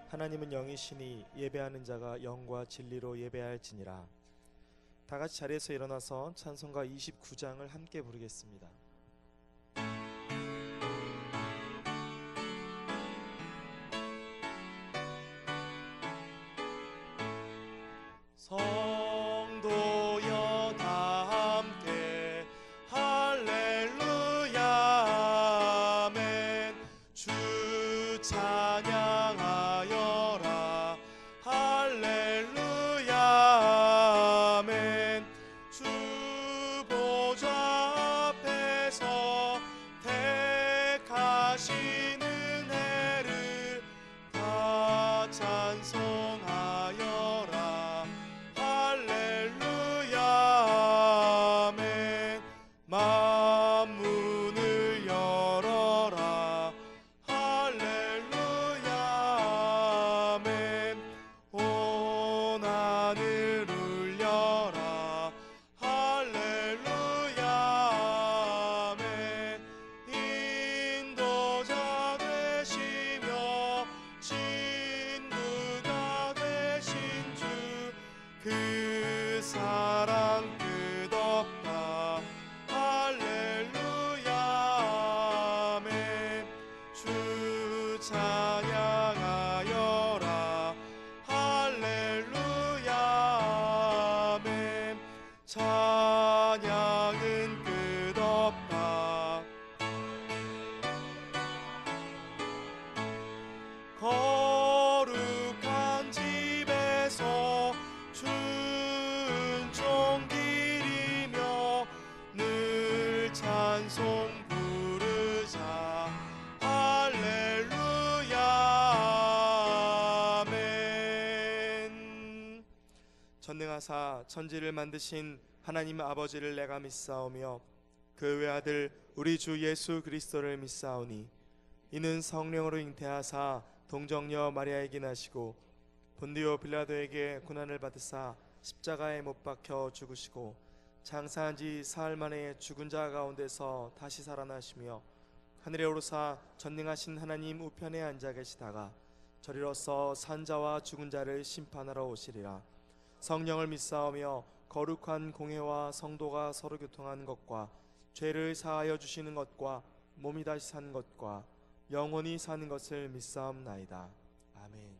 하나님은 영이시니 예배하는 자가 영과 진리로 예배할지니라. 다 같이 자리에서 일어나서 찬송가 29장을 함께 부르겠습니다. 성도여 다 함께 할렐루야 아멘. 주 찬양하여라 할렐루야 아멘. 주 보좌 앞에서 택하신 은혜를 다 찬송하여라 할렐루야 아멘. 만문을 열어라 할렐루야 아멘. 온 하늘 울려라 할렐루야 아멘. 인도자 되시며 친구가 되신 주 그 사랑 끝없다 할렐루야 아멘. 주 찬양하여라 할렐루야 아멘. 찬양은 끝없다. 거룩한 집에서 준총 드리며 늘 찬송 부르자 할렐루야 아멘. 전능하사 천지를 만드신 하나님 아버지를 내가 믿사오며 그 외아들 우리 주 예수 그리스도를 믿사오니 이는 성령으로 잉태하사 동정녀 마리아에게 나시고 본디오 빌라도에게 고난을 받으사 십자가에 못 박혀 죽으시고 장사한 지 사흘 만에 죽은 자 가운데서 다시 살아나시며 하늘에 오르사 전능하신 하나님 우편에 앉아 계시다가 저리로서 산 자와 죽은 자를 심판하러 오시리라. 성령을 믿사오며 거룩한 공회와 성도가 서로 교통하는 것과 죄를 사하여 주시는 것과 몸이 다시 사는 것과 영원히 사는 것을 믿사옵나이다. 아멘.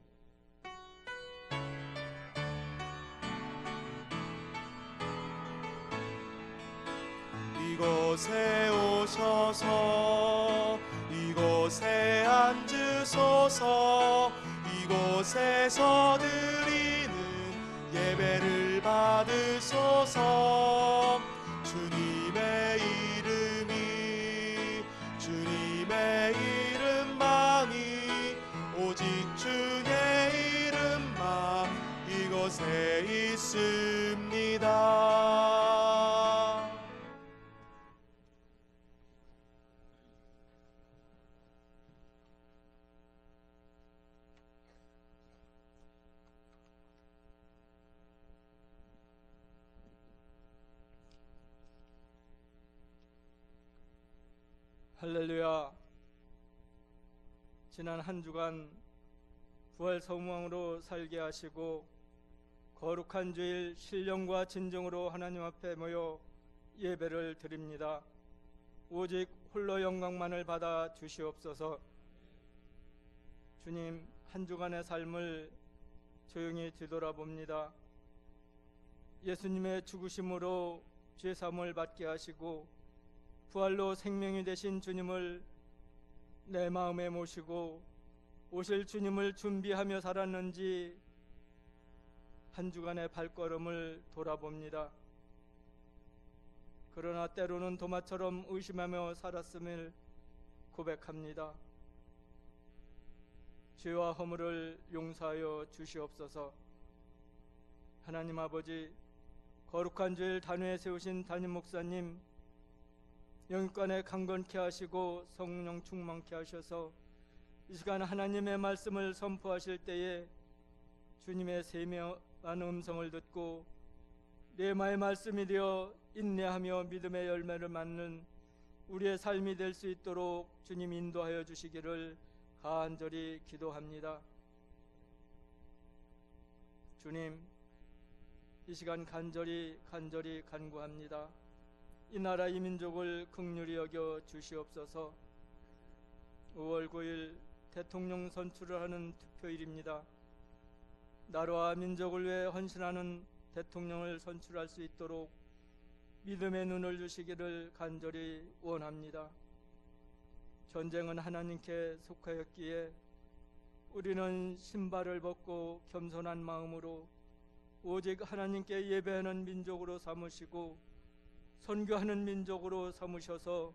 이곳에 오셔서 이곳에 앉으소서. 이곳에서 드리는 예배를 받으소서. 주님의 이름이 주님의 이름만이 오직 주의 이름만 이곳에 있습니다. 할렐루야. 지난 한 주간 부활 소망으로 살게 하시고 거룩한 주일 신령과 진정으로 하나님 앞에 모여 예배를 드립니다. 오직 홀로 영광만을 받아 주시옵소서. 주님, 한 주간의 삶을 조용히 뒤돌아봅니다. 예수님의 죽으심으로 죄사함을 받게 하시고 부활로 생명이 되신 주님을 내 마음에 모시고 오실 주님을 준비하며 살았는지 한 주간의 발걸음을 돌아봅니다. 그러나 때로는 도마처럼 의심하며 살았음을 고백합니다. 죄와 허물을 용서하여 주시옵소서. 하나님 아버지, 거룩한 주일 단회에 세우신 담임 목사님, 영육간에 강건케 하시고 성령 충만케 하셔서 이 시간 하나님의 말씀을 선포하실 때에 주님의 세밀한 음성을 듣고 레마의 말씀이 되어 인내하며 믿음의 열매를 맺는 우리의 삶이 될 수 있도록 주님 인도하여 주시기를 간절히 기도합니다. 주님, 이 시간 간절히 간구합니다. 이 나라 이 민족을 긍휼히 여겨 주시옵소서. 5월 9일 대통령 선출을 하는 투표일입니다. 나라와 민족을 위해 헌신하는 대통령을 선출할 수 있도록 믿음의 눈을 주시기를 간절히 원합니다. 전쟁은 하나님께 속하였기에 우리는 신발을 벗고 겸손한 마음으로 오직 하나님께 예배하는 민족으로 삼으시고 선교하는 민족으로 삼으셔서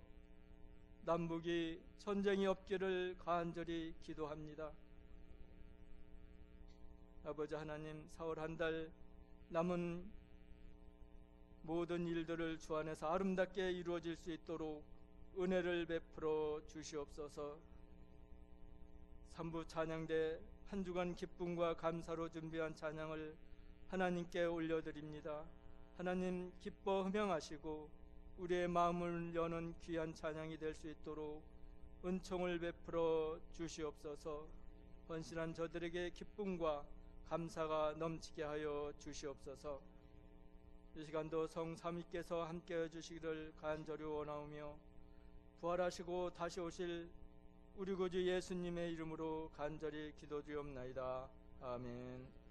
남북이 전쟁이 없기를 간절히 기도합니다. 아버지 하나님, 4월 한 달 남은 모든 일들을 주 안에서 아름답게 이루어질 수 있도록 은혜를 베풀어 주시옵소서. 3부 찬양대 한 주간 기쁨과 감사로 준비한 찬양을 하나님께 올려드립니다. 하나님 기뻐 흠양하시고 우리의 마음을 여는 귀한 찬양이 될 수 있도록 은총을 베풀어 주시옵소서. 헌신한 저들에게 기쁨과 감사가 넘치게 하여 주시옵소서. 이 시간도 성삼위께서 함께해 주시기를 간절히 원하오며 부활하시고 다시 오실 우리 구주 예수님의 이름으로 간절히 기도드리옵나이다. 아멘.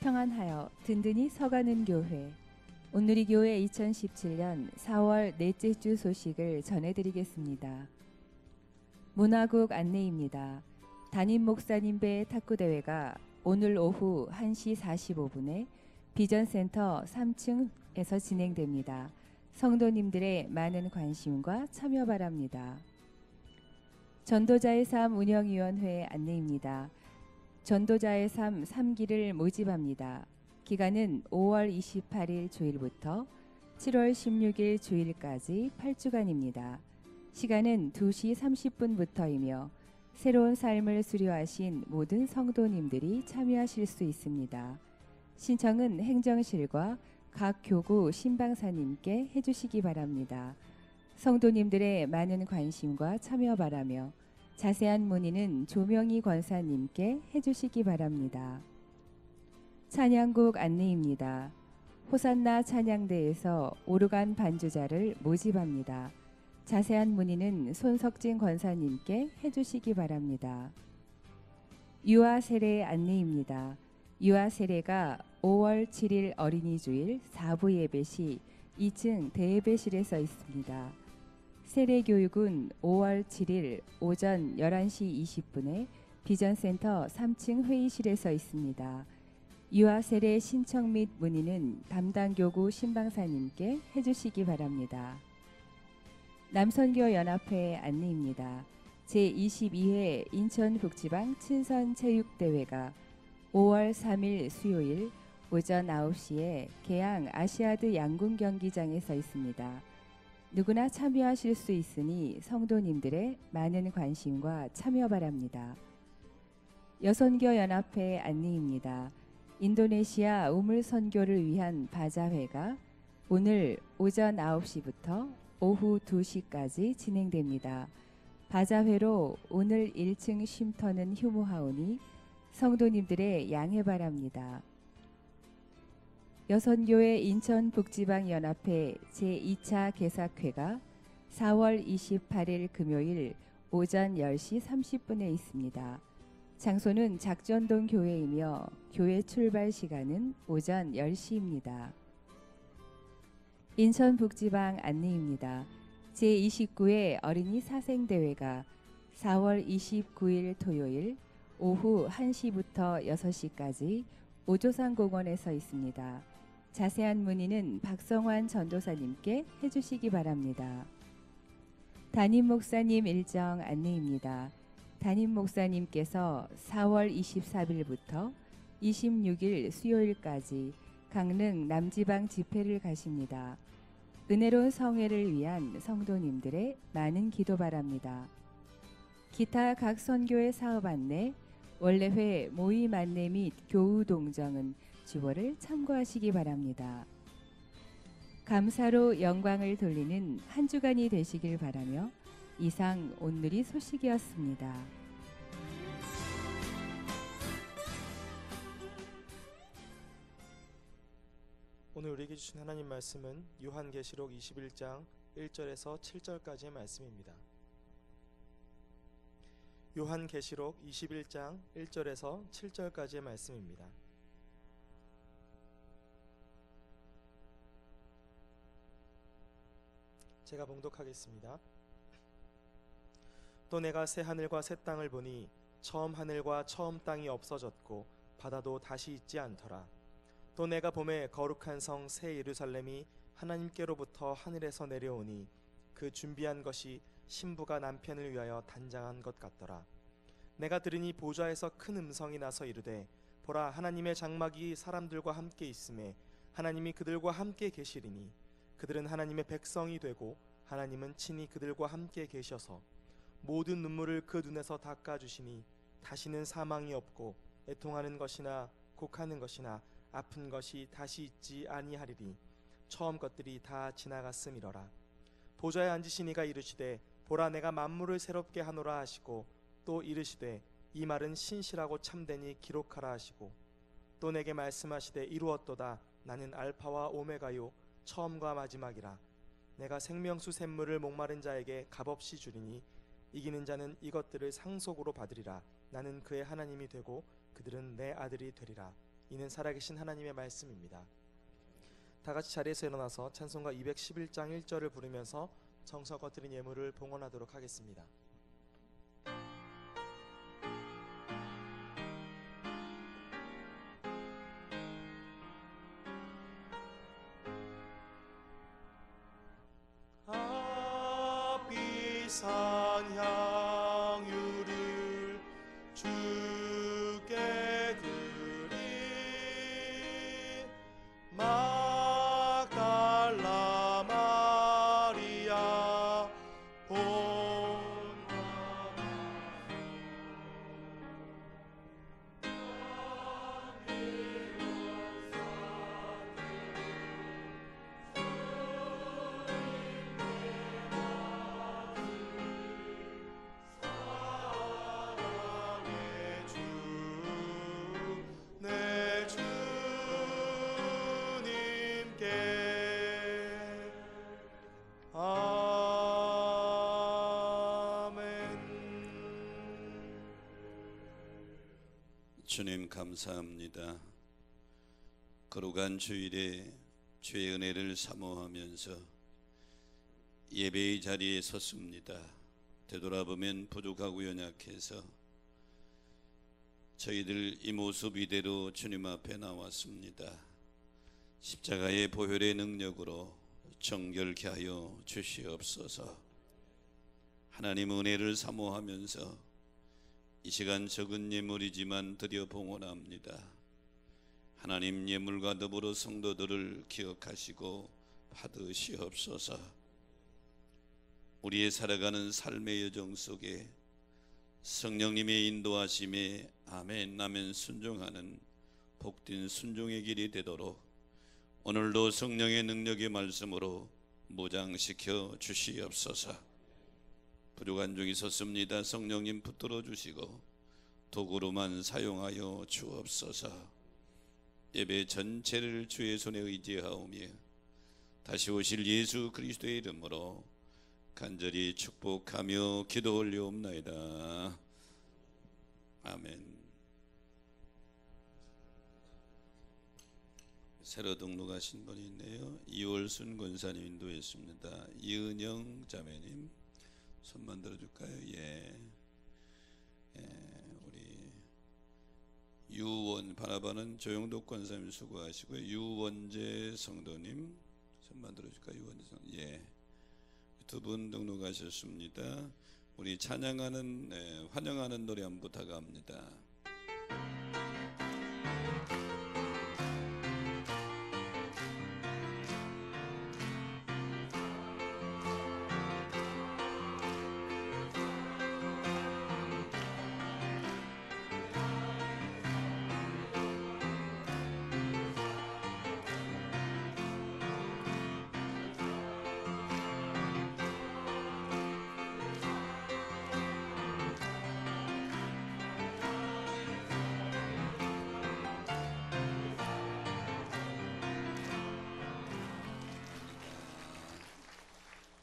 평안하여 든든히 서가는 교회, 온누리 교회 2017년 4월 넷째 주 소식을 전해드리겠습니다. 문화국 안내입니다. 담임 목사님 배 탁구대회가 오늘 오후 1시 45분에 비전센터 3층에서 진행됩니다. 성도님들의 많은 관심과 참여 바랍니다. 전도자의 삶 운영위원회 안내입니다. 전도자의 삶 3기를 모집합니다. 기간은 5월 28일 주일부터 7월 16일 주일까지 8주간입니다. 시간은 2시 30분부터이며 새로운 삶을 수료하신 모든 성도님들이 참여하실 수 있습니다. 신청은 행정실과 각 교구 신방사님께 해주시기 바랍니다. 성도님들의 많은 관심과 참여 바라며 자세한 문의는 조명희 권사님께 해주시기 바랍니다. 찬양곡 안내입니다. 호산나 찬양대에서 오르간 반주자를 모집합니다. 자세한 문의는 손석진 권사님께 해주시기 바랍니다. 유아 세례 안내입니다. 유아 세례가 5월 7일 어린이주일 4부 예배 시 2층 대예배실에서 있습니다. 세례 교육은 5월 7일 오전 11시 20분에 비전센터 3층 회의실에서 있습니다. 유아 세례 신청 및 문의는 담당 교구 신방사님께 해주시기 바랍니다. 남선교연합회 안내입니다. 제22회 인천북지방 친선체육대회가 5월 3일 수요일 오전 9시에 계양 아시아드 양궁 경기장에서 있습니다. 누구나 참여하실 수 있으니 성도님들의 많은 관심과 참여 바랍니다. 여선교연합회 안내입니다. 인도네시아 우물 선교를 위한 바자회가 오늘 오전 9시부터 오후 2시까지 진행됩니다. 바자회로 오늘 1층 쉼터는 휴무하오니 성도님들의 양해 바랍니다. 여선교회 인천북지방연합회 제2차 개사회가 4월 28일 금요일 오전 10시 30분에 있습니다. 장소는 작전동 교회이며 교회 출발 시간은 오전 10시입니다. 인천북지방 안내입니다. 제29회 어린이 사생대회가 4월 29일 토요일 오후 1시부터 6시까지 오조산 공원에서 있습니다. 자세한 문의는 박성환 전도사님께 해주시기 바랍니다. 담임 목사님 일정 안내입니다. 담임 목사님께서 4월 24일부터 26일 수요일까지 강릉 남지방 집회를 가십니다. 은혜로운 성회를 위한 성도님들의 많은 기도 바랍니다. 기타 각 선교회 사업 안내, 원래회 모임 안내 및 교우 동정은 주보를 참고하시기 바랍니다. 감사로 영광을 돌리는 한 주간이 되시길 바라며 이상 오늘의 소식이었습니다. 오늘 우리에게 주신 하나님 말씀은 요한계시록 21장 1절에서 7절까지의 말씀입니다. 요한계시록 21장 1절에서 7절까지의 말씀입니다. 제가 봉독하겠습니다. 또 내가 새 하늘과 새 땅을 보니 처음 하늘과 처음 땅이 없어졌고 바다도 다시 있지 않더라. 또 내가 보매 거룩한 성 새 예루살렘이 하나님께로부터 하늘에서 내려오니 그 준비한 것이 신부가 남편을 위하여 단장한 것 같더라. 내가 들으니 보좌에서 큰 음성이 나서 이르되 보라, 하나님의 장막이 사람들과 함께 있음에 하나님이 그들과 함께 계시리니 그들은 하나님의 백성이 되고 하나님은 친히 그들과 함께 계셔서 모든 눈물을 그 눈에서 닦아주시니 다시는 사망이 없고 애통하는 것이나 곡하는 것이나 아픈 것이 다시 있지 아니하리니 처음 것들이 다 지나갔음이러라. 보좌에 앉으신 이가 이르시되 보라, 내가 만물을 새롭게 하노라 하시고 또 이르시되 이 말은 신실하고 참되니 기록하라 하시고 또 내게 말씀하시되 이루었도다. 나는 알파와 오메가요 처음과 마지막이라. 내가 생명수 샘물을 목마른 자에게 값없이 주리니 이기는 자는 이것들을 상속으로 받으리라. 나는 그의 하나님이 되고 그들은 내 아들이 되리라. 이는 살아계신 하나님의 말씀입니다. 다같이 자리에서 일어나서 찬송가 211장 1절을 부르면서 정성껏 드린 예물을 봉헌하도록 하겠습니다. 아비산 향유를 주께 드린 막달라 마리아 내 주님께 아멘. 주님 감사합니다. 거룩한 주일에 주의 은혜를 사모하면서 예배의 자리에 섰습니다. 되돌아보면 부족하고 연약해서 저희들 이 모습 이대로 주님 앞에 나왔습니다. 십자가의 보혈의 능력으로 정결케 하여 주시옵소서. 하나님 은혜를 사모하면서 이 시간 적은 예물이지만 드려 봉헌합니다. 하나님 예물과 더불어 성도들을 기억하시고 받으시옵소서. 우리의 살아가는 삶의 여정 속에 성령님의 인도하심에 아멘 아멘 순종하는 복된 순종의 길이 되도록 오늘도 성령의 능력의 말씀으로 무장시켜 주시옵소서. 부족한 중이 섰습니다. 성령님 붙들어 주시고 도구로만 사용하여 주옵소서. 예배 전체를 주의 손에 의지하오며 다시 오실 예수 그리스도의 이름으로 간절히 축복하며 기도 올려옵나이다. 아멘. 새로 등록하신 분이 있네요. 이월순 권사님 인도했습니다. 이은영 자매님 손만 들어줄까요? 예. 우리 유원 바라바는 조영덕 권사님 수고하시고요. 유원재 성도님 손만 들어줄까요? 유원재 성도. 예. 두 분 등록하셨습니다. 우리 찬양하는 환영하는 노래 한번 부탁합니다.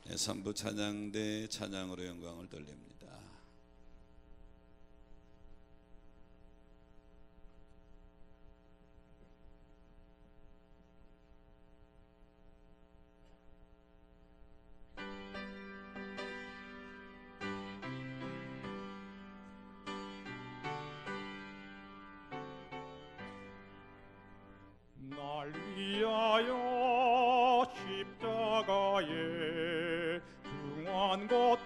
네, 3부 찬양대 찬양으로 영광을 돌립니다. 날 위하여 십자가에 중한 고통받으사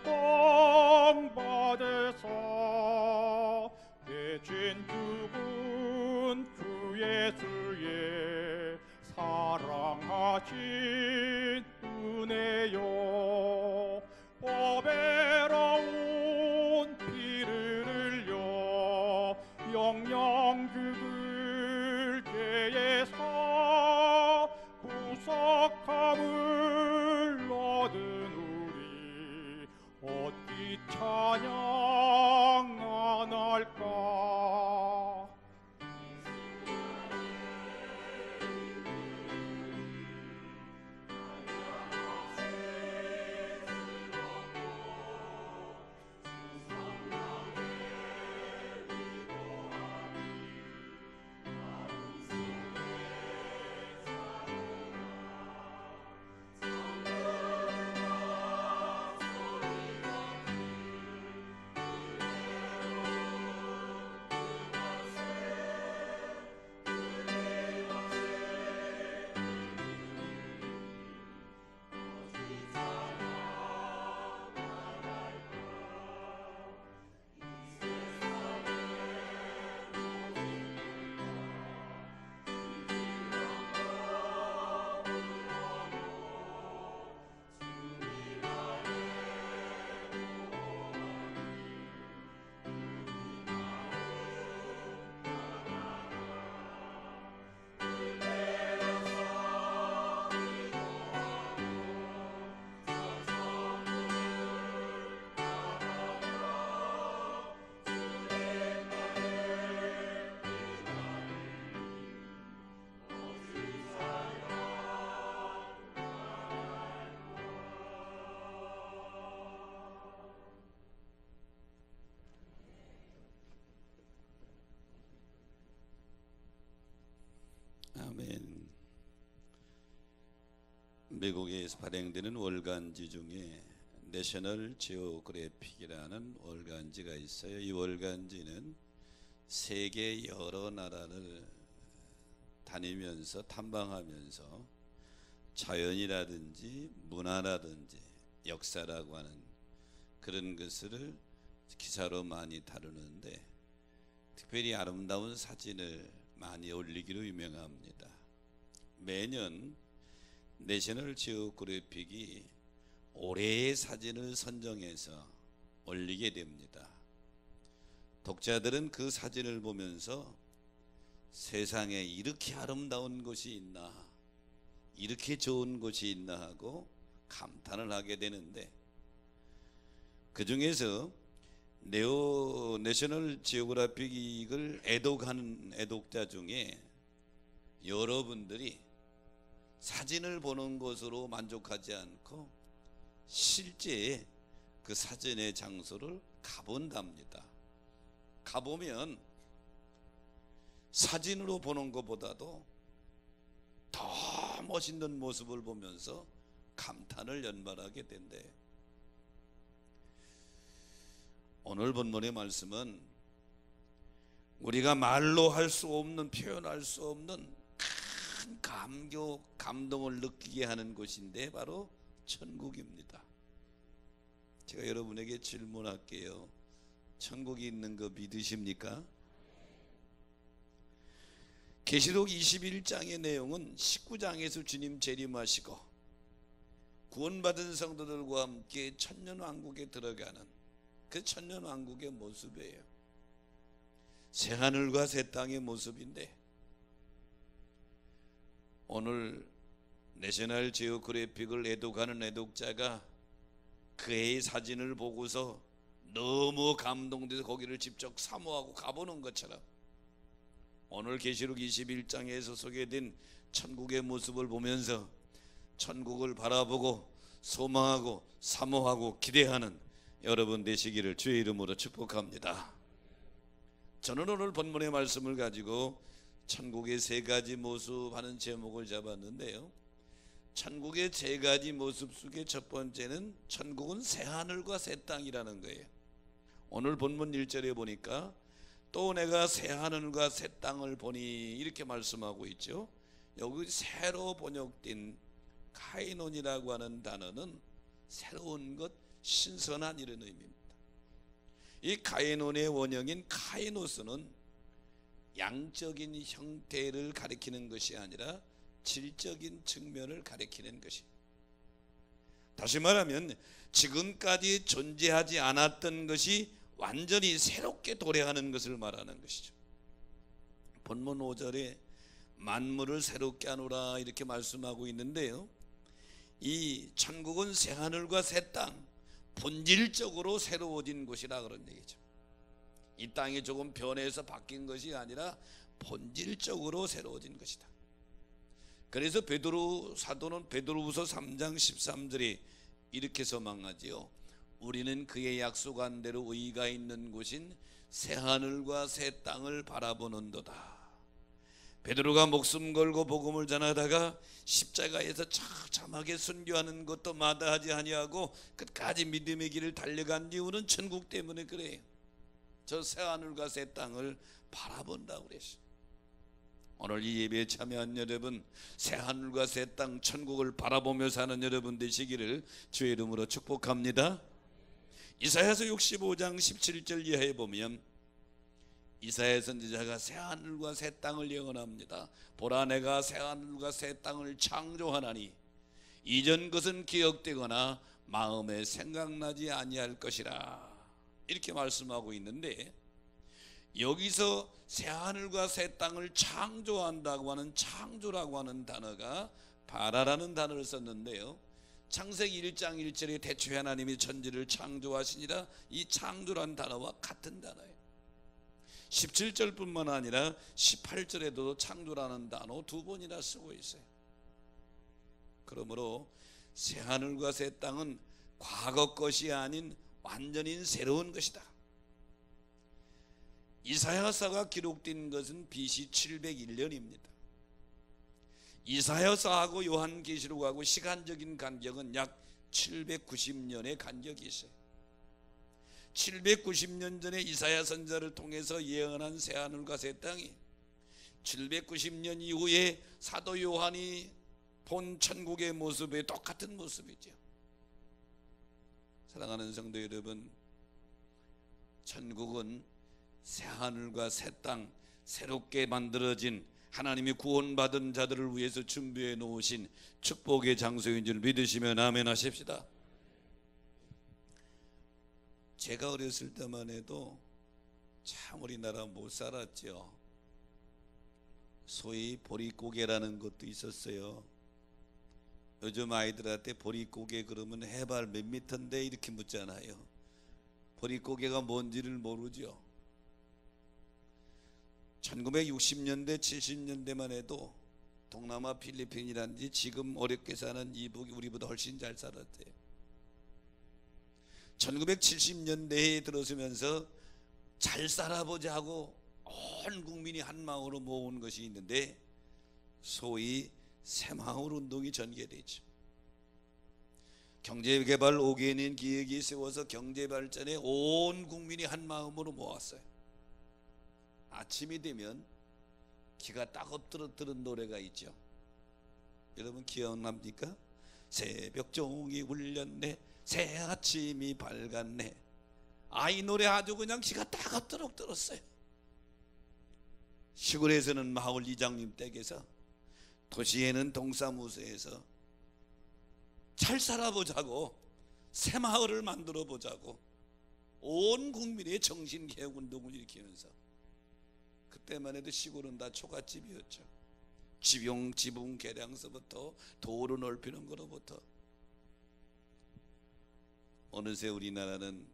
대신 죽은 주 예수의 사랑하신 은혜요 보배로운 피를 흘려 영영 죽을 죄에서 구속함을 얻은 우리 어찌 찬양 안 할까. 아멘. 미국에서 발행되는 월간지 중에 내셔널 지오그래픽이라는 월간지가 있어요. 이 월간지는 세계 여러 나라를 다니면서 탐방하면서 자연이라든지 문화라든지 역사라고 하는 그런 것을 기사로 많이 다루는데 특별히 아름다운 사진을 많이 올리기로 유명합니다. 매년 내셔널 지오그래픽이 올해의 사진을 선정해서 올리게 됩니다. 독자들은 그 사진을 보면서 세상에 이렇게 아름다운 곳이 있나, 이렇게 좋은 곳이 있나 하고 감탄을 하게 되는데, 그 중에서 내셔널 지오그래픽을 애독하는 애독자 중에 여러분들이 사진을 보는 것으로 만족하지 않고 실제 그 사진의 장소를 가본답니다. 가보면 사진으로 보는 것보다도 더 멋있는 모습을 보면서 감탄을 연발하게 된대. 오늘 본문의 말씀은 우리가 말로 할 수 없는, 표현할 수 없는 큰 감동을 느끼게 하는 곳인데 바로 천국입니다. 제가 여러분에게 질문할게요. 천국이 있는 거 믿으십니까? 계시록 21장의 내용은 19장에서 주님 재림하시고 구원받은 성도들과 함께 천년왕국에 들어가는 그 천년왕국의 모습이에요. 새하늘과 새 땅의 모습인데, 오늘 내셔널 지오그래픽을 애독하는 애독자가 그 해의 사진을 보고서 너무 감동돼서 거기를 직접 사모하고 가보는 것처럼, 오늘 계시록 21장에서 소개된 천국의 모습을 보면서 천국을 바라보고 소망하고 사모하고 기대하는 여러분 되시기를 주의 이름으로 축복합니다. 저는 오늘 본문의 말씀을 가지고 천국의 세 가지 모습 하는 제목을 잡았는데요, 천국의 세 가지 모습 속에 첫 번째는 천국은 새 하늘과 새 땅이라는 거예요. 오늘 본문 1절에 보니까 또 내가 새 하늘과 새 땅을 보니 이렇게 말씀하고 있죠. 여기 새로 번역된 카이논이라고 하는 단어는 새로운 것, 신선한 이런 의미입니다. 이 카이논의 원형인 카이노스는 양적인 형태를 가리키는 것이 아니라 질적인 측면을 가리키는 것이, 다시 말하면 지금까지 존재하지 않았던 것이 완전히 새롭게 도래하는 것을 말하는 것이죠. 본문 5절에 만물을 새롭게 하노라 이렇게 말씀하고 있는데요, 이 천국은 새 하늘과 새 땅, 본질적으로 새로워진 곳이라 그런 얘기죠. 이 땅이 조금 변해서 바뀐 것이 아니라 본질적으로 새로워진 것이다. 그래서 베드로 사도는 베드로후서 3장 13절에 이렇게 서망하지요. 우리는 그의 약속한 대로 의가 있는 곳인 새 하늘과 새 땅을 바라보는도다. 베드로가 목숨 걸고 복음을 전하다가 십자가에서 처참하게 순교하는 것도 마다하지 아니하고 끝까지 믿음의 길을 달려간 이유는 천국 때문에 그래요. 저 새 하늘과 새 땅을 바라본다고 그랬어요. 오늘 이 예배에 참여한 여러분, 새 하늘과 새 땅 천국을 바라보며 사는 여러분 되시기를 주의 이름으로 축복합니다. 이사야서 65장 17절 이하에 보면 이사야 선지자가 새 하늘과 새 땅을 예언합니다. 보라, 내가 새 하늘과 새 땅을 창조하나니 이전 것은 기억되거나 마음에 생각나지 아니할 것이라 이렇게 말씀하고 있는데, 여기서 새 하늘과 새 땅을 창조한다고 하는 창조라고 하는 단어가 바라라는 단어를 썼는데요, 창세기 1장 1절에 태초에 하나님이 천지를 창조하시니라, 이 창조란 단어와 같은 단어예요. 17절뿐만 아니라 18절에도 창조라는 단어 두 번이나 쓰고 있어요. 그러므로 새 하늘과 새 땅은 과거 것이 아닌 완전히 새로운 것이다. 이사야서가 기록된 것은 BC 701년입니다. 이사야서하고 요한계시록하고 시간적인 간격은 약 790년의 간격이 있어요. 790년 전에 이사야 선지자를 통해서 예언한 새 하늘과 새 땅이 790년 이후에 사도 요한이 본 천국의 모습에 똑같은 모습이죠. 사랑하는 성도 여러분, 천국은 새 하늘과 새 땅, 새롭게 만들어진 하나님이 구원받은 자들을 위해서 준비해 놓으신 축복의 장소인 줄 믿으시면 아멘 하십시다. 제가 어렸을 때만 해도 참 우리나라 못 살았죠. 소위 보릿고개라는 것도 있었어요. 요즘 아이들한테 보릿고개 그러면 해발 몇 미터인데 이렇게 묻잖아요. 보릿고개가 뭔지를 모르죠. 1960년대 70년대만 해도 동남아 필리핀이라든지 지금 어렵게 사는 이북이 우리보다 훨씬 잘 살았대요. 1970년대에 들어서면서 잘 살아보자 하고 온 국민이 한 마음으로 모은 것이 있는데 소위 새마을 운동이 전개되죠. 경제개발 5개년 기획이 세워서 경제발전에 온 국민이 한 마음으로 모았어요. 아침이 되면 귀가 딱 엎드러뜨는 노래가 있죠. 여러분 기억납니까? 새벽 종이 울렸네, 새 아침이 밝았네. 이 노래 아주 그냥 귀가 딱 엎드러뜨렸어요. 시골에서는 마을 이장님 댁에서, 도시에는 동사무소에서 잘 살아보자고, 새 마을을 만들어 보자고 온 국민의 정신개혁운동을 일으키면서, 그때만 해도 시골은 다 초가집이었죠. 지붕 개량서부터 도로 넓히는 거로부터. 어느새 우리나라는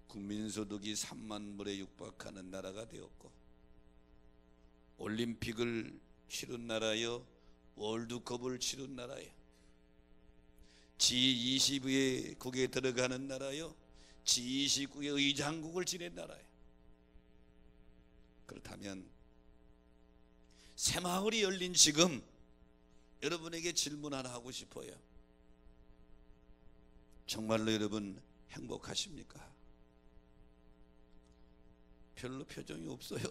국민소득이 3만 불에 육박하는 나라가 되었고, 올림픽을 치른 나라요, 월드컵을 치른 나라요, G20국에 들어가는 나라요, G29의 의장국을 지낸 나라예요. 그렇다면 새마을이 열린 지금 여러분에게 질문 하나 하고 싶어요. 정말로 여러분 행복하십니까? 별로 표정이 없어요.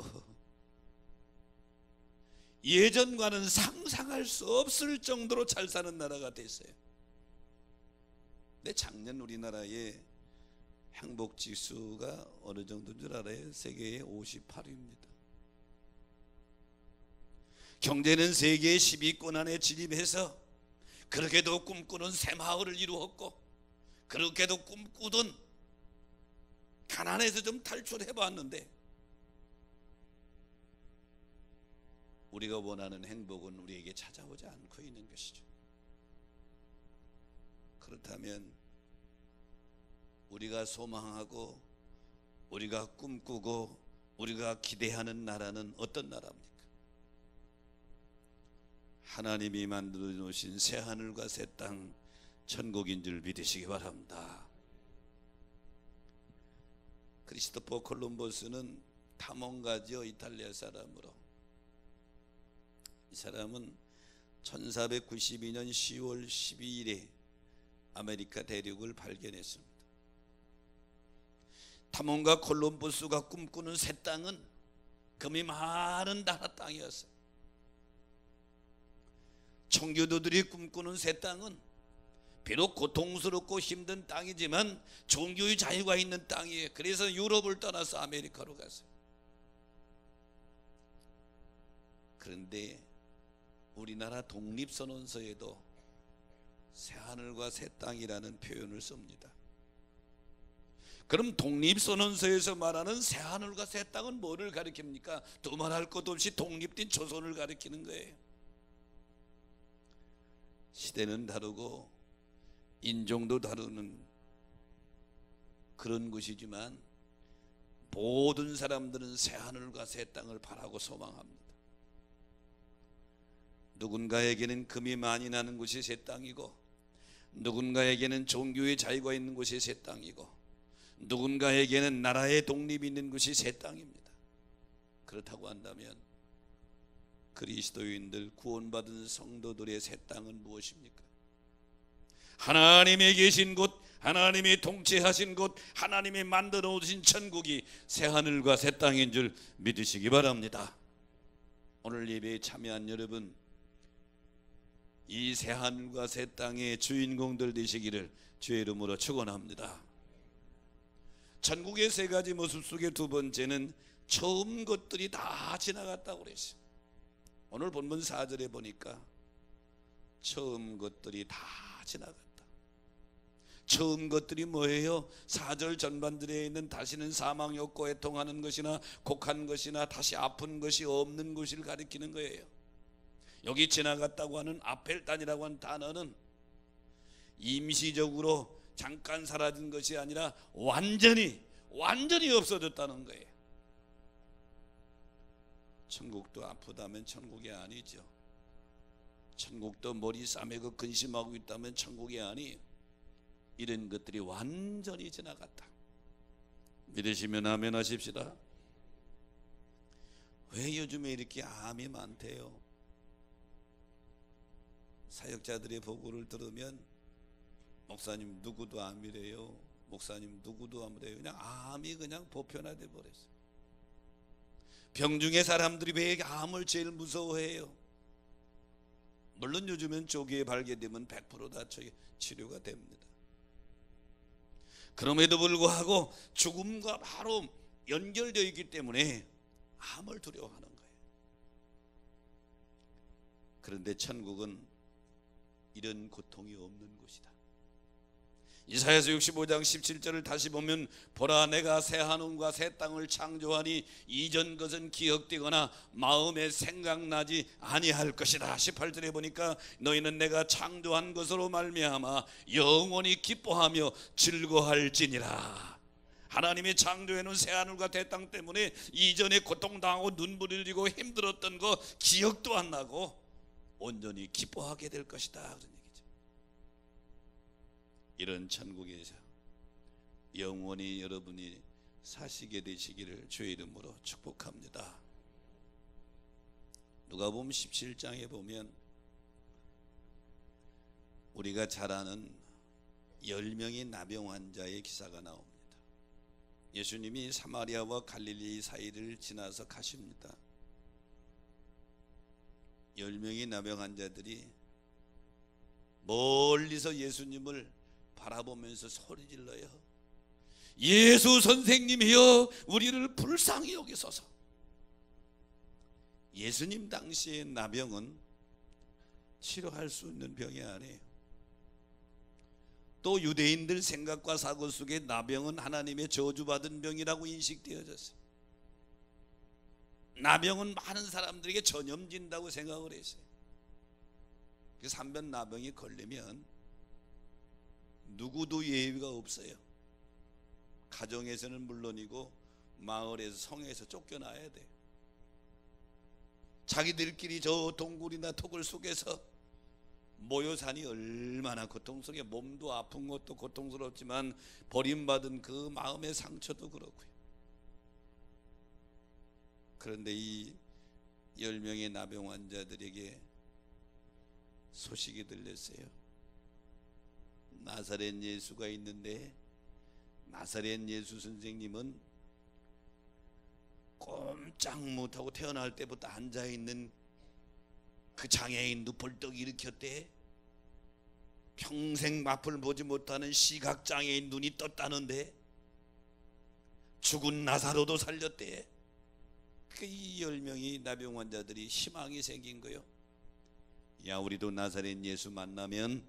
예전과는 상상할 수 없을 정도로 잘 사는 나라가 됐어요. 근데 작년 우리나라의 행복지수가 어느 정도인 줄 알아요? 세계의 58위입니다. 경제는 세계 10위권 안에 진입해서 그렇게도 꿈꾸는 새마을을 이루었고, 그렇게도 꿈꾸던 가난에서 좀 탈출해 봤는데, 우리가 원하는 행복은 우리에게 찾아오지 않고 있는 것이죠. 그렇다면 우리가 소망하고 우리가 꿈꾸고 우리가 기대하는 나라는 어떤 나라입니까? 하나님이 만들어 놓으신 새하늘과 새 땅, 천국인 줄 믿으시기 바랍니다. 크리스토퍼 콜럼버스는 탐험가죠. 이탈리아 사람으로. 이 사람은 1492년 10월 12일에 아메리카 대륙을 발견했습니다. 탐험가 콜럼버스가 꿈꾸는 새 땅은 금이 많은 나라 땅이었어요. 청교도들이 꿈꾸는 새 땅은 비록 고통스럽고 힘든 땅이지만 종교의 자유가 있는 땅이에요. 그래서 유럽을 떠나서 아메리카로 갔어요. 그런데 우리나라 독립선언서에도 새하늘과 새 땅이라는 표현을 씁니다. 그럼 독립선언서에서 말하는 새하늘과 새 땅은 뭐를 가리킵니까? 두말할 것 없이 독립된 조선을 가리키는 거예요. 시대는 다르고 인종도 다루는 그런 것이지만 모든 사람들은 새하늘과 새 땅을 바라고 소망합니다. 누군가에게는 금이 많이 나는 곳이 새 땅이고, 누군가에게는 종교의 자유가 있는 곳이 새 땅이고, 누군가에게는 나라의 독립이 있는 곳이 새 땅입니다. 그렇다고 한다면 그리스도인들, 구원받은 성도들의 새 땅은 무엇입니까? 하나님이 계신 곳, 하나님이 통치하신 곳, 하나님이 만들어 오신 천국이 새하늘과 새 땅인 줄 믿으시기 바랍니다. 오늘 예배에 참여한 여러분, 이 새하늘과 새 땅의 주인공들 되시기를 주의 이름으로 축원합니다. 천국의 세 가지 모습 속의 두 번째는 처음 것들이 다 지나갔다고 그랬어요. 오늘 본문 4절에 보니까 처음 것들이 다 지나갔다. 처음 것들이 뭐예요? 4절 전반들에 있는 다시는 사망이 없고 애통하는 것이나 곡한 것이나 다시 아픈 것이 없는 것을 가리키는 거예요. 여기 지나갔다고 하는 아펠단이라고 하는 단어는 임시적으로 잠깐 사라진 것이 아니라 완전히 없어졌다는 거예요. 천국도 아프다면 천국이 아니죠. 천국도 머리 싸매고 근심하고 있다면 천국이 아니에요. 이런 것들이 완전히 지나갔다. 믿으시면 아멘 하십시다. 왜 요즘에 이렇게 암이 많대요? 사역자들의 보고를 들으면 목사님 누구도 암이래요, 목사님 누구도 암이래요. 그냥 암이 그냥 보편화돼 버렸어요. 병중의 사람들이 왜 암을 제일 무서워해요? 물론 요즘엔 조기에 발견되면 100% 다 치료가 됩니다. 그럼에도 불구하고 죽음과 바로 연결되어 있기 때문에 암을 두려워하는 거예요. 그런데 천국은 이런 고통이 없는 곳이다. 이사야서 65장 17절을 다시 보면 보라 내가 새 하늘과 새 땅을 창조하니 이전 것은 기억되거나 마음에 생각나지 아니할 것이다. 18절에 보니까 너희는 내가 창조한 것으로 말미암아 영원히 기뻐하며 즐거할지니라. 하나님이 창조해놓은 새 하늘과 새 땅 때문에 이전에 고통당하고 눈물 흘리고 힘들었던 거 기억도 안 나고 온전히 기뻐하게 될 것이다, 그런 얘기죠. 이런 천국에서 영원히 여러분이 사시게 되시기를 주의 이름으로 축복합니다. 누가복음 17장에 보면 우리가 잘 아는 10명의 나병 환자의 기사가 나옵니다. 예수님이 사마리아와 갈릴리 사이를 지나서 가십니다. 10명의 나병 환자들이 멀리서 예수님을 바라보면서 소리 질러요. 예수 선생님이여 우리를 불쌍히 여기소서. 예수님 당시의 나병은 치료할 수 있는 병이 아니에요. 또 유대인들 생각과 사고 속에 나병은 하나님의 저주받은 병이라고 인식되어졌어요. 나병은 많은 사람들에게 전염진다고 생각을 했어요. 그래서 한번 나병이 걸리면 누구도 예외가 없어요. 가정에서는 물론이고 마을에서 성에서 쫓겨나야 돼요. 자기들끼리 저 동굴이나 토굴 속에서 모여 사니 얼마나 고통 속에 몸도 아픈 것도 고통스럽지만 버림받은 그 마음의 상처도 그렇고요. 그런데 이 10명의 나병 환자들에게 소식이 들렸어요. 나사렛 예수가 있는데 나사렛 예수 선생님은 꼼짝 못하고 태어날 때부터 앉아있는 그 장애인도 벌떡 일으켰대. 평생 앞을 보지 못하는 시각장애인 눈이 떴다는데 죽은 나사로도 살렸대. 이 10명의 나병 환자들이 희망이 생긴 거요. 야, 우리도 나사렛 예수 만나면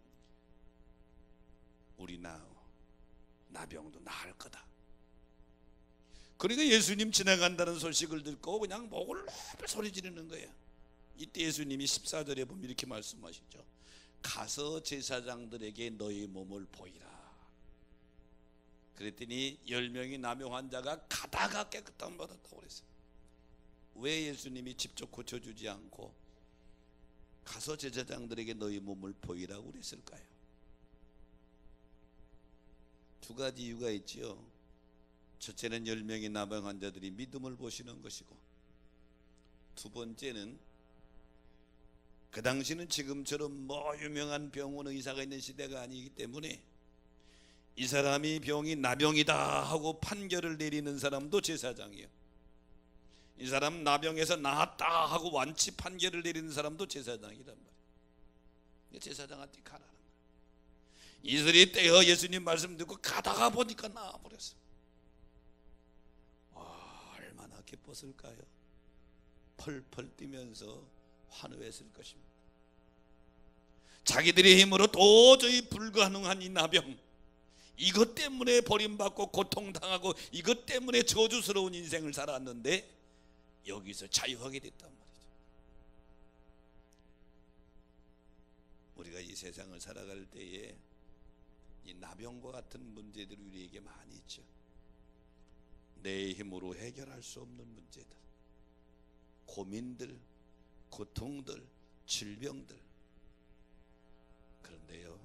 우리 나병도 나을 거다. 그러니까 예수님 지나간다는 소식을 듣고 그냥 목을 높이 소리 지르는 거예요. 이때 예수님이 14절에 보면 이렇게 말씀하시죠. 가서 제사장들에게 너희 몸을 보이라. 그랬더니 10명의 나병 환자가 가다가 깨끗함 받았다고 그랬어요. 왜 예수님이 직접 고쳐주지 않고 가서 제사장들에게 너희 몸을 보이라고 그랬을까요? 두 가지 이유가 있지요. 첫째는 10명의 나병 환자들이 믿음을 보시는 것이고, 두 번째는 그 당시는 지금처럼 유명한 병원 의사가 있는 시대가 아니기 때문에 이 사람이 병이 나병이다 하고 판결을 내리는 사람도 제사장이에요. 이 사람 나병에서 나았다 하고 완치 판결을 내리는 사람도 제사장이란 말이에요. 제사장한테 가라는 거예요. 이슬이 떼어 예수님 말씀 듣고 가다가 보니까 나아버렸어요. 얼마나 기뻤을까요? 펄펄 뛰면서 환호했을 것입니다. 자기들의 힘으로 도저히 불가능한 이 나병, 이것 때문에 버림받고 고통당하고 이것 때문에 저주스러운 인생을 살았는데 여기서 자유하게 됐단 말이죠. 우리가 이 세상을 살아갈 때에 이 나병과 같은 문제들이 우리에게 많이 있죠. 내 힘으로 해결할 수 없는 문제들, 고민들, 고통들, 질병들. 그런데요,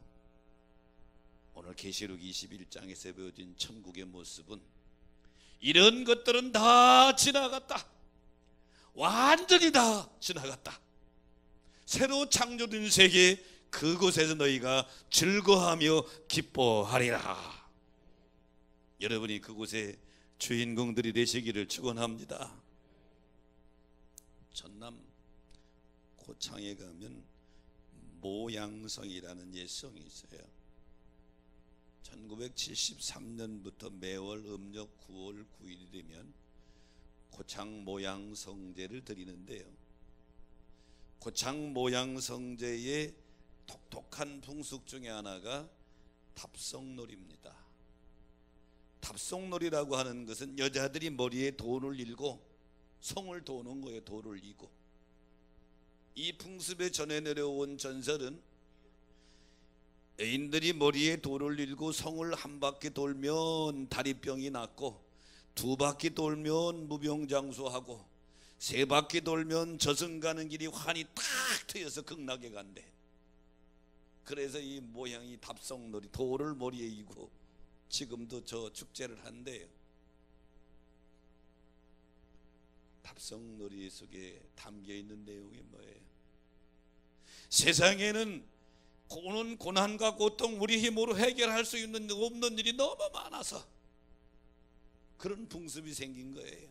오늘 계시록 21장에서 보여진 천국의 모습은 이런 것들은 다 지나갔다. 완전히 다 지나갔다. 새로 창조된 세계, 그곳에서 너희가 즐거워하며 기뻐하리라. 여러분이 그곳에 주인공들이 되시기를 축원합니다. 전남 고창에 가면 모양성이라는 옛 성이 있어요. 1973년부터 매월 음력 9월 9일이 되면 고창 모양성제를 드리는데요. 고창 모양성제의 독특한 풍습 중에 하나가 답성놀이입니다. 답성놀이라고 하는 것은 여자들이 머리에 돌을 일고 성을 도는 거예요. 돌을 이고. 이 풍습에 전해 내려온 전설은 애인들이 머리에 돌을 일고 성을 한 바퀴 돌면 다리병이 낫고, 두 바퀴 돌면 무병장수하고, 세 바퀴 돌면 저승 가는 길이 환히 탁 트여서 극락에 간대. 그래서 이 모양이 답성놀이, 돌을 머리에 이고 지금도 저 축제를 한대요. 답성놀이 속에 담겨있는 내용이 뭐예요? 세상에는 고는 고난과 고통 우리 힘으로 해결할 수 있는 없는 일이 너무 많아서 그런 풍습이 생긴 거예요.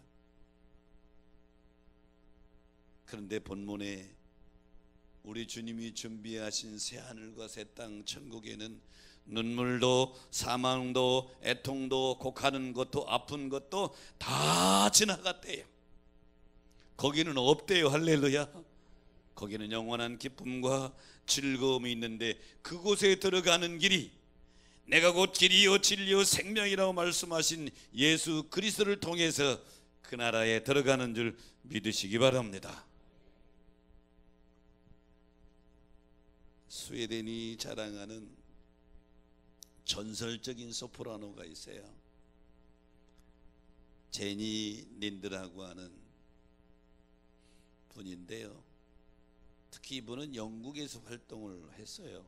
그런데 본문에 우리 주님이 준비하신 새하늘과 새 땅 천국에는 눈물도 사망도 애통도 곡하는 것도 아픈 것도 다 지나갔대요. 거기는 없대요. 할렐루야. 거기는 영원한 기쁨과 즐거움이 있는데, 그곳에 들어가는 길이 내가 곧 길이요 진리요 생명이라고 말씀하신 예수 그리스도를 통해서 그 나라에 들어가는 줄 믿으시기 바랍니다. 스웨덴이 자랑하는 전설적인 소프라노가 있어요. 제니 린드라고 하는 분인데요. 특히 이분은 영국에서 활동을 했어요.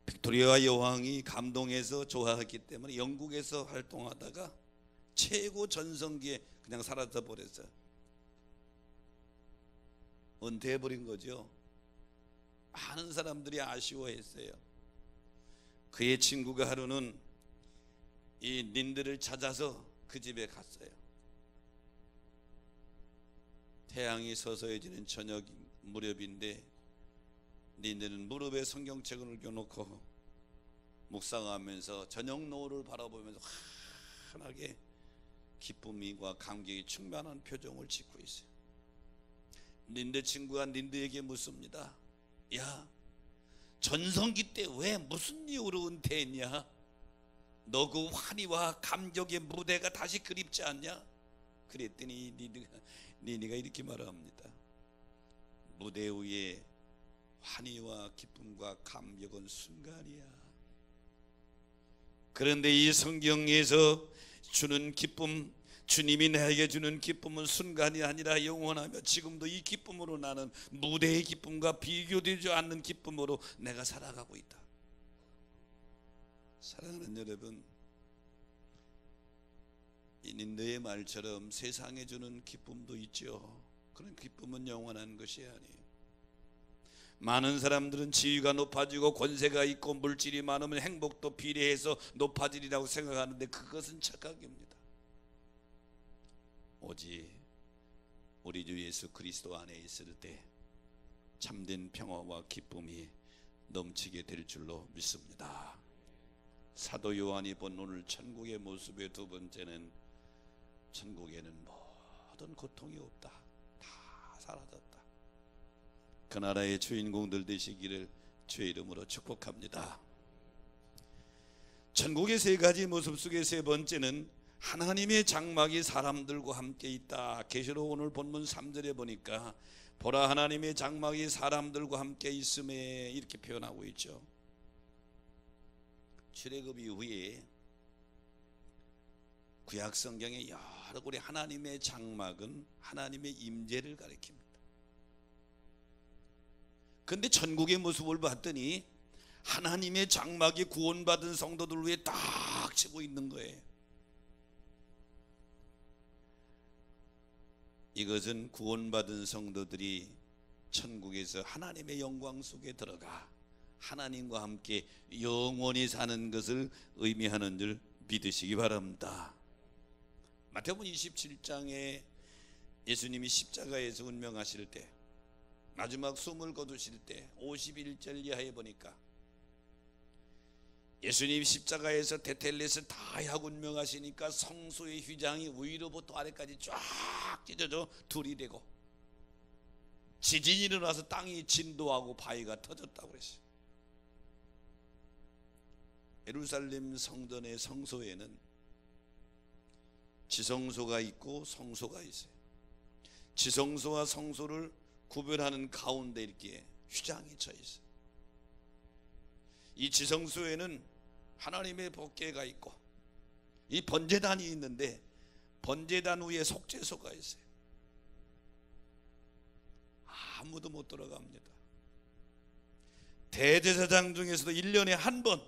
빅토리아 여왕이 감동해서 좋아했기 때문에 영국에서 활동하다가 최고 전성기에 그냥 사라져 버렸어요. 은퇴해버린 거죠. 많은 사람들이 아쉬워했어요. 그의 친구가 하루는 이 린드를 찾아서 그 집에 갔어요. 태양이 서서해지는 저녁 무렵인데 린드는 무릎에 성경책을 옮겨놓고 묵상하면서 저녁 노을을 바라보면서 환하게 기쁨과 감격이 충만한 표정을 짓고 있어요. 린드 친구가 린드에게 묻습니다. 야, 전성기 때 왜 무슨 이유로 은퇴했냐? 너 그 환희와 감격의 무대가 다시 그립지 않냐? 그랬더니 린드가 이렇게 말합니다. 무대 위에 환희와 기쁨과 감격은 순간이야. 그런데 이 성경에서 주는 기쁨, 주님이 나에게 주는 기쁨은 순간이 아니라 영원하며 지금도 이 기쁨으로 나는 무대의 기쁨과 비교되지 않는 기쁨으로 내가 살아가고 있다. 사랑하는 여러분, 이 린드의 말처럼 세상에 주는 기쁨도 있죠. 그런 기쁨은 영원한 것이 아니에요. 많은 사람들은 지위가 높아지고 권세가 있고 물질이 많으면 행복도 비례해서 높아지리라고 생각하는데 그것은 착각입니다. 오직 우리 주 예수 그리스도 안에 있을 때 참된 평화와 기쁨이 넘치게 될 줄로 믿습니다. 사도 요한이 본 오늘 천국의 모습의 두 번째는 천국에는 모든 고통이 없다. 다 사라졌다. 그 나라의 주인공들 되시기를 주의 이름으로 축복합니다. 천국의 세 가지 모습 속의 세 번째는 하나님의 장막이 사람들과 함께 있다. 계시록 오늘 본문 3절에 보니까 보라 하나님의 장막이 사람들과 함께 있음에 이렇게 표현하고 있죠. 출애굽 이후에 구약 성경의 여러 곳에 하나님의 장막은 하나님의 임재를 가리킵니다. 그런데 천국의 모습을 봤더니 하나님의 장막이 구원받은 성도들 위에 딱 치고 있는 거예요. 이것은 구원받은 성도들이 천국에서 하나님의 영광 속에 들어가 하나님과 함께 영원히 사는 것을 의미하는 줄 믿으시기 바랍니다. 마태복음 27장에 예수님이 십자가에서 운명하실 때, 마지막 숨을 거두실 때 51절 이하에 보니까 예수님이 십자가에서 테텔레스 다하고 운명하시니까 성소의 휘장이 위로부터 아래까지 쫙 찢어져 둘이 되고, 지진이 일어나서 땅이 진도하고 바위가 터졌다고 그랬어요. 예루살렘 성전의 성소에는 지성소가 있고 성소가 있어요. 지성소와 성소를 구별하는 가운데 이렇게 휘장이 쳐 있어요. 이 지성소에는 하나님의 법궤가 있고 이 번제단이 있는데, 번제단 위에 속죄소가 있어요. 아무도 못 들어갑니다. 대제사장 중에서도 1년에 한 번,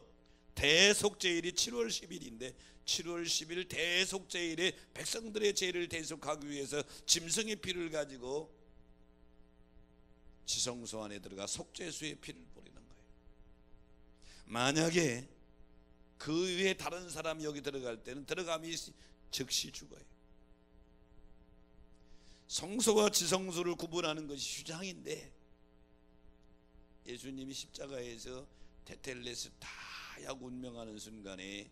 대속죄일이 7월 10일인데 7월 10일 대속죄일에 백성들의 죄를 대속하기 위해서 짐승의 피를 가지고 지성소 안에 들어가 속죄수의 피를 뿌리는 거예요. 만약에 그 위에 다른 사람이 여기 들어갈 때는 들어감이 즉시 죽어요. 성소와 지성소를 구분하는 것이 휘장인데, 예수님이 십자가에서 테텔레스 다야고 운명하는 순간에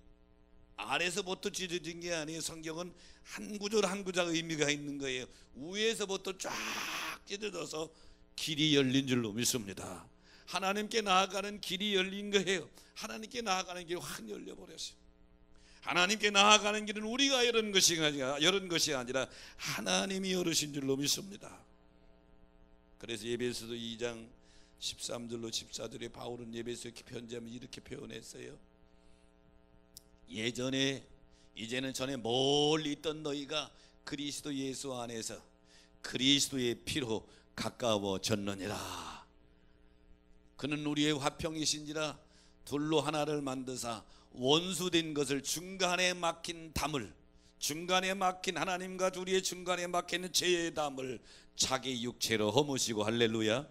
아래서부터 찢어진 게 아니에요. 성경은 한 구절 한 구절 의미가 있는 거예요. 위에서부터 쫙 찢어져서 길이 열린 줄로 믿습니다. 하나님께 나아가는 길이 열린 거예요. 하나님께 나아가는 길이 확 열려버렸어요. 하나님께 나아가는 길은 우리가 열은 것이 아니라 하나님이 열으신 줄로 믿습니다. 그래서 에베소서 2장 13절로 14절에 바울은 에베소 편지하면 이렇게 표현했어요. 예전에, 이제는 전에 멀리 있던 너희가 그리스도 예수 안에서 그리스도의 피로 가까워졌느니라. 그는 우리의 화평이신지라 둘로 하나를 만드사 원수된 것을 중간에 막힌 담을, 중간에 막힌 하나님과 우리의 중간에 막힌 죄의 담을 자기 육체로 허무시고, 할렐루야.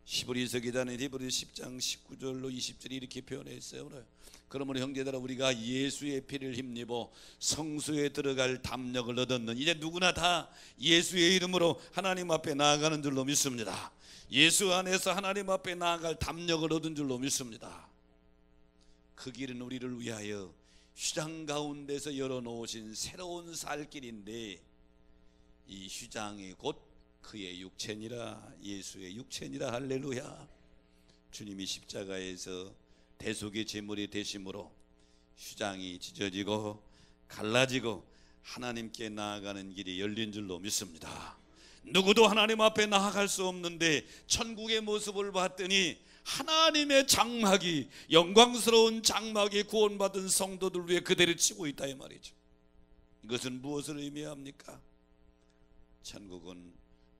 히브리서 기자는 히브리서 10장 19절로 20절이 이렇게 표현했어요. 그러므로 형제들아, 우리가 예수의 피를 힘입어 성소에 들어갈 담력을 얻었는, 이제 누구나 다 예수의 이름으로 하나님 앞에 나아가는 줄로 믿습니다. 예수 안에서 하나님 앞에 나아갈 담력을 얻은 줄로 믿습니다. 그 길은 우리를 위하여 휘장 가운데서 열어놓으신 새로운 살 길인데, 이 휘장이 곧 그의 육체니라, 예수의 육체니라. 할렐루야. 주님이 십자가에서 대속의 제물이 되심으로 휘장이 찢어지고 갈라지고 하나님께 나아가는 길이 열린 줄로 믿습니다. 누구도 하나님 앞에 나아갈 수 없는데 천국의 모습을 봤더니 하나님의 장막이, 영광스러운 장막이 구원받은 성도들 위해 그대로 치고 있다 이 말이죠. 이것은 무엇을 의미합니까? 천국은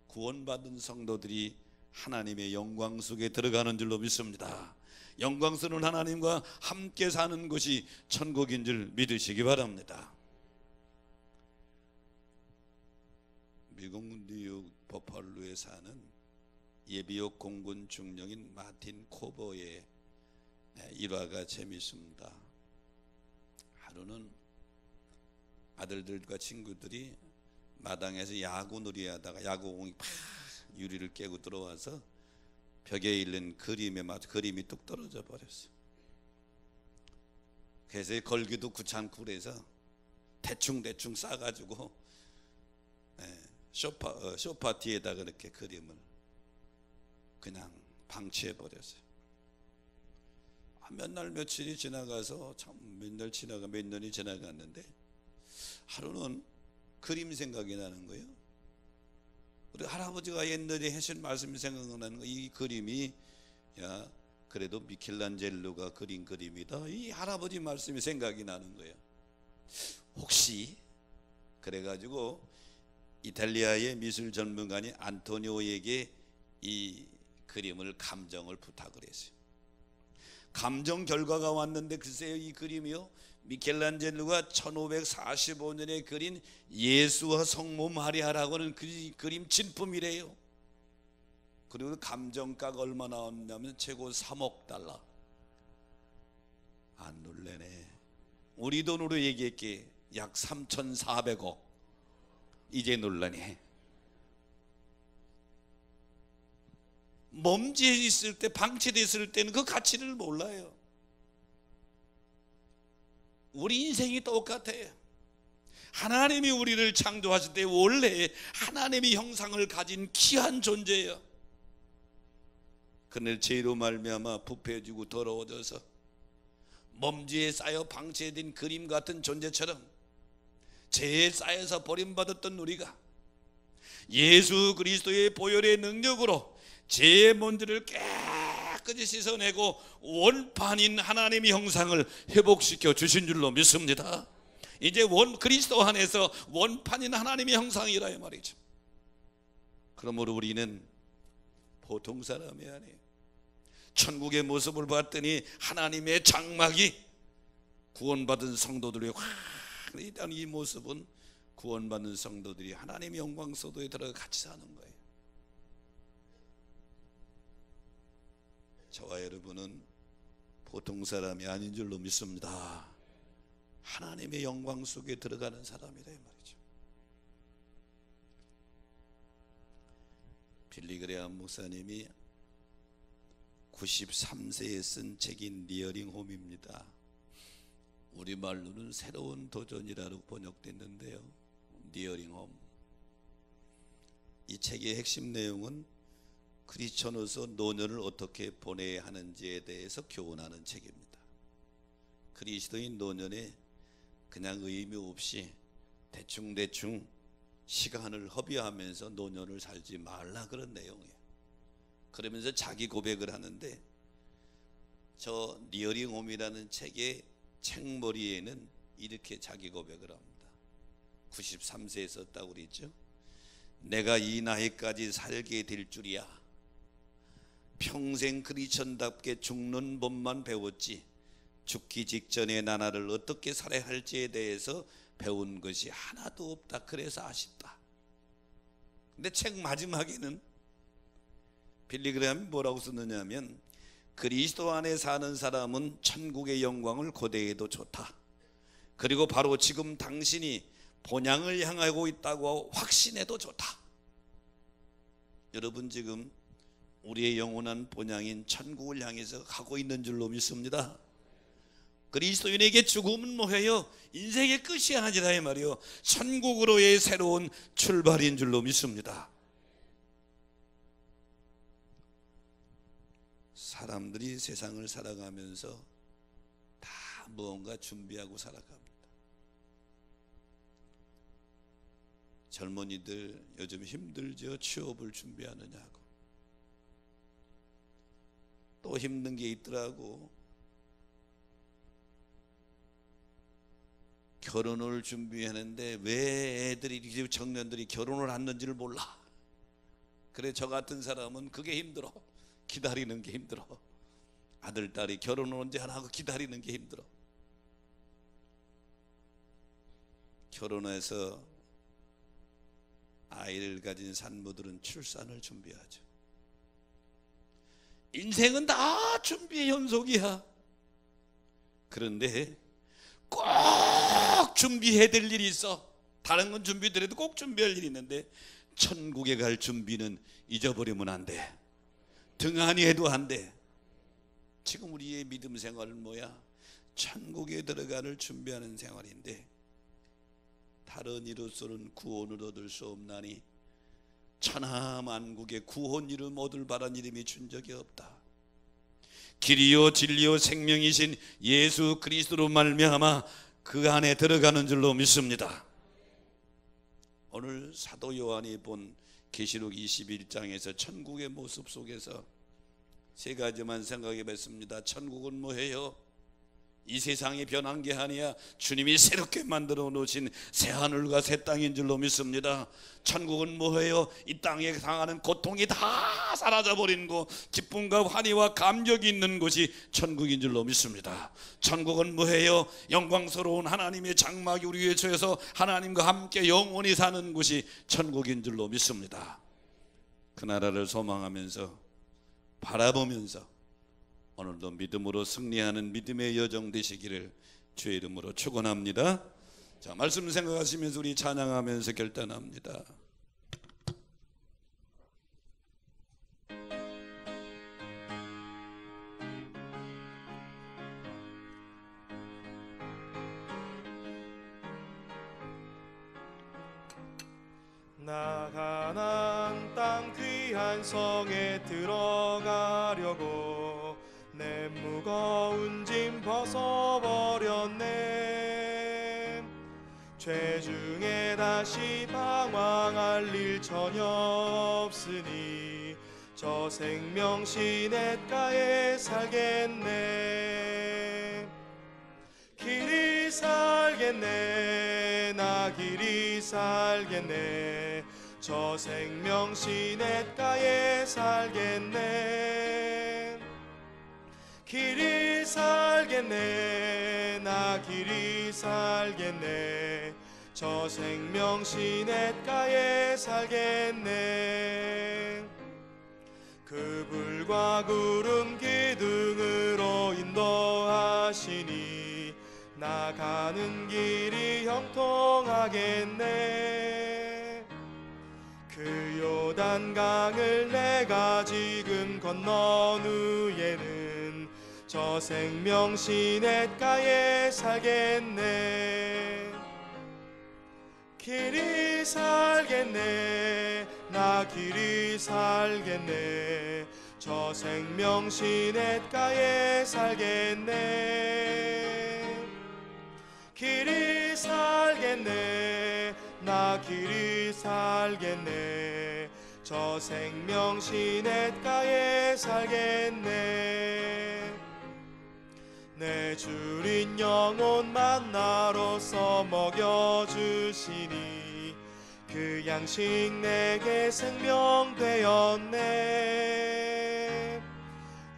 구원받은 성도들이 하나님의 영광 속에 들어가는 줄로 믿습니다. 영광스러운 하나님과 함께 사는 것이 천국인 줄 믿으시기 바랍니다. 미국 뉴욕 버팔로에 사는 예비역 공군 중령인 마틴 코버의 일화가 재미있습니다. 하루는 아들들과 친구들이 마당에서 야구놀이 하다가 야구공이 팍 유리를 깨고 들어와서 벽에 있는 그림이 뚝 떨어져 버렸어요. 그래서 걸기도 귀찮고 그래서 대충 싸가지고 소파 뒤에다 그렇게 그림을 그냥 방치해 버렸어요. 몇 날 며칠이 지나가서 참 몇 년이 지나갔는데 하루는 그림 생각이 나는 거예요. 우리 할아버지가 옛날에 하신 말씀이 생각나는 거. 이 그림이 그래도 미켈란젤로가 그린 그림이다. 이 할아버지 말씀이 생각이 나는 거예요. 혹시 그래가지고 이탈리아의 미술 전문가인 안토니오에게 이 그림을 감정을 부탁을 했어요. 감정 결과가 왔는데 글쎄요, 이 그림이요, 미켈란젤로가 1545년에 그린 예수와 성모 마리아라고 하는 그 그림 진품이래요. 그리고 감정가가 얼마 나왔냐면 최고 3억 달러. 안 놀래네. 우리 돈으로 얘기할게 약 3,400억. 이제 논란이. 먼지에 있을 때, 방치되어 있을 때는 그 가치를 몰라요. 우리 인생이 똑같아요. 하나님이 우리를 창조하실 때 원래 하나님의 형상을 가진 귀한 존재예요. 그런데 죄로 말미암아 부패해지고 더러워져서 먼지에 쌓여 방치된 그림 같은 존재처럼 죄에 쌓여서 버림받았던 우리가 예수 그리스도의 보혈의 능력으로 죄의 먼지를 깨끗이 씻어내고 원판인 하나님의 형상을 회복시켜 주신 줄로 믿습니다. 이제 그리스도 안에서 원판인 하나님의 형상이라 이 말이죠. 그러므로 우리는 보통 사람이 아니에요. 천국의 모습을 봤더니 하나님의 장막이 구원받은 성도들이 일단 이 모습은 구원받는 성도들이 하나님의 영광 소도에 들어가 같이 사는 거예요. 저와 여러분은 보통 사람이 아닌 줄로 믿습니다. 하나님의 영광 속에 들어가는 사람이다 이 말이죠. 빌리 그레함 목사님이 93세에 쓴 책인 리어링 홈입니다. 우리말로는 새로운 도전이라고 번역됐는데요. 리어링 홈. 이 책의 핵심 내용은 크리스천으로서 노년을 어떻게 보내야 하는지에 대해서 교훈하는 책입니다. 그리스도인 노년에 그냥 의미 없이 대충대충 시간을 허비하면서 노년을 살지 말라 그런 내용이에요. 그러면서 자기 고백을 하는데 저 리어링 홈이라는 책의 책머리에는 이렇게 자기 고백을 합니다. 93세에 썼다고 그랬죠. 내가 이 나이까지 살게 될 줄이야. 평생 크리스천답게 죽는 법만 배웠지 죽기 직전에 나날을 어떻게 살아야 할지에 대해서 배운 것이 하나도 없다. 그래서 아쉽다. 근데 책 마지막에는 빌리 그레함이 뭐라고 썼느냐면 그리스도 안에 사는 사람은 천국의 영광을 고대해도 좋다. 그리고 바로 지금 당신이 본향을 향하고 있다고 확신해도 좋다. 여러분 지금 우리의 영원한 본향인 천국을 향해서 가고 있는 줄로 믿습니다. 그리스도인에게 죽음은 뭐예요? 인생의 끝이 아니라 이 말이요, 천국으로의 새로운 출발인 줄로 믿습니다. 사람들이 세상을 살아가면서 다 무언가 준비하고 살아갑니다. 젊은이들 요즘 힘들죠? 취업을 준비하느냐고. 또 힘든 게 있더라고. 결혼을 준비하는데 왜 애들이, 청년들이 결혼을 하는지를 몰라. 그래 저 같은 사람은 그게 힘들어. 기다리는 게 힘들어. 아들 딸이 결혼을 언제 하나 하고 기다리는 게 힘들어. 결혼해서 아이를 가진 산모들은 출산을 준비하죠. 인생은 다 준비의 연속이야. 그런데 꼭 준비해야 될 일이 있어. 다른 건 준비되더라도 꼭 준비할 일이 있는데 천국에 갈 준비는 잊어버리면 안 돼. 등한히 해도 안 돼. 지금 우리의 믿음 생활은 뭐야? 천국에 들어가는 준비하는 생활인데 다른 이로서는 구원을 얻을 수 없나니 천하만국의 구원 이름 얻을 바란 이름이 준 적이 없다. 길이요 진리요 생명이신 예수 그리스도로 말미암아 그 안에 들어가는 줄로 믿습니다. 오늘 사도 요한이 본 계시록 21장에서 천국의 모습 속에서 세 가지만 생각해 봤습니다. 천국은 뭐예요? 이 세상이 변한 게 아니야. 주님이 새롭게 만들어 놓으신 새 하늘과 새 땅인 줄로 믿습니다. 천국은 뭐예요? 이 땅에 당하는 고통이 다 사라져버린 곳, 기쁨과 환희와 감격이 있는 곳이 천국인 줄로 믿습니다. 천국은 뭐예요? 영광스러운 하나님의 장막이 우리 위에 처해서 하나님과 함께 영원히 사는 곳이 천국인 줄로 믿습니다. 그 나라를 소망하면서 바라보면서 오늘도 믿음으로 승리하는 믿음의 여정 되시기를 주의 이름으로 축원합니다. 자, 말씀 생각하시면서 우리 찬양하면서 결단합니다. 나 가나안 땅 귀한 성에 들어가려고 내 무거운 짐 벗어버렸네. 죄 중에 다시 방황할 일 전혀 없으니 저 생명 시냇가에 살겠네. 길이 살겠네. 나 길이 살겠네. 저 생명 시냇가에 살겠네. 길이 살겠네. 나 길이 살겠네. 저 생명 시냇가에 살겠네. 그 불과 구름 기둥으로 인도하시니 나가는 길이 형통하겠네. 그 요단강을 내가 지금 건넌 후에는 저 생명 시냇가에 살겠네. 길이 살겠네. 나 길이 살겠네. 저 생명 시냇가에 살겠네. 길이 살겠네. 나 길이 살겠네. 저 생명 시냇가에 살겠네. 내 주린 영혼 만나로서 먹여주시니 그 양식 내게 생명 되었네.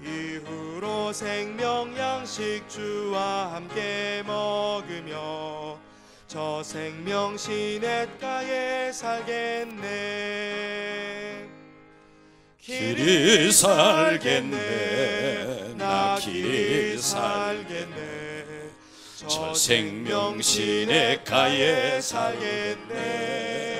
이후로 생명 양식 주와 함께 먹으며 저 생명 시냇가에 살겠네. 길이 살겠네. 나 길이 살겠네. 저 생명 시냇가에 살겠네.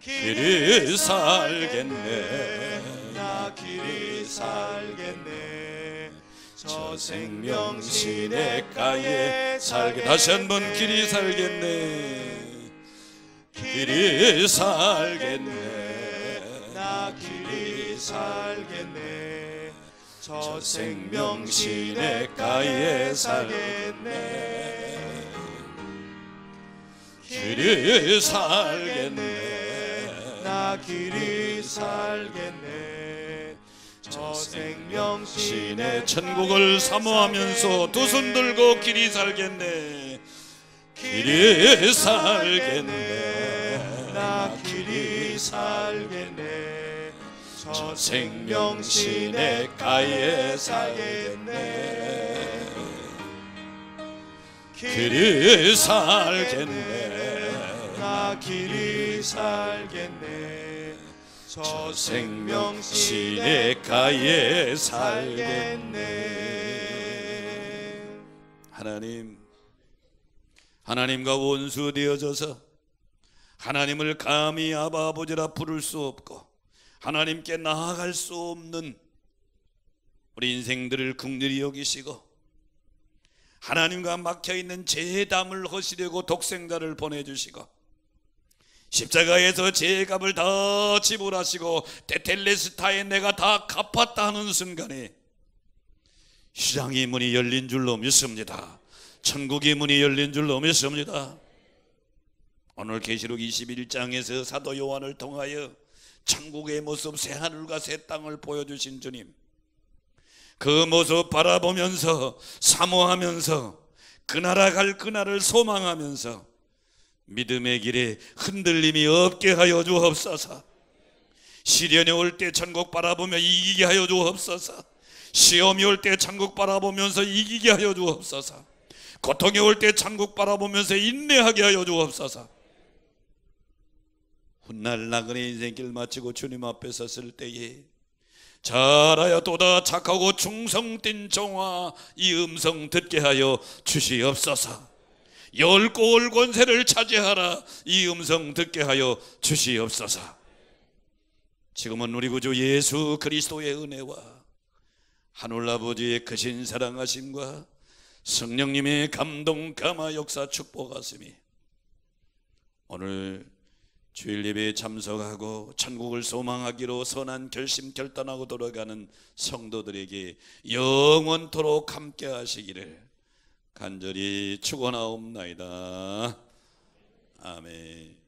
길이 살겠네. 나 길이 살겠네. 저 생명 시냇가에 살겠네. 다시 한번 길이 살겠네. 길이 살겠네. 나 길이 살겠네. 저 생명 시냇가에 살겠네. 길이 살겠네. 나 길이 살겠네. 저 생명 시내 천국을 사모하면서 두 손 들고 길이 살겠네. 길이 살겠네. 나 길이 살겠네. 저 생명 시냇가에 살겠네. 길이 살겠네. 나 길이 살겠네. 저 생명 시냇가에 살겠네. 하나님과 원수 되어져서 하나님을 감히 아바 아버지라 부를 수 없고 하나님께 나아갈 수 없는 우리 인생들을 긍휼히 여기시고 하나님과 막혀있는 죄담을 허시려고 독생자를 보내주시고 십자가에서 죄의 값을 다 지불하시고 테텔레스타에 내가 다 갚았다 하는 순간에 시장의 문이 열린 줄로 믿습니다. 천국의 문이 열린 줄로 믿습니다. 오늘 계시록 21장에서 사도 요한을 통하여 천국의 모습, 새하늘과 새 땅을 보여주신 주님, 그 모습 바라보면서 사모하면서 그 나라 갈 그날을 소망하면서 믿음의 길에 흔들림이 없게 하여 주옵소서. 시련이 올 때 천국 바라보며 이기게 하여 주옵소서. 시험이 올 때 천국 바라보면서 이기게 하여 주옵소서. 고통이 올 때 천국 바라보면서 인내하게 하여 주옵소서. 훗날 나그네 인생길 마치고 주님 앞에 섰을 때에 잘하였도다 착하고 충성된 종아 이 음성 듣게 하여 주시옵소서. 열골 권세를 차지하라, 이 음성 듣게 하여 주시옵소서. 지금은 우리 구주 예수 그리스도의 은혜와 하늘아버지의 크신 사랑하심과 성령님의 감동 감화 역사 축복하심이 오늘 주일 예배에 참석하고 천국을 소망하기로 선한 결심 결단하고 돌아가는 성도들에게 영원토록 함께 하시기를 간절히 축원하옵나이다. 아멘.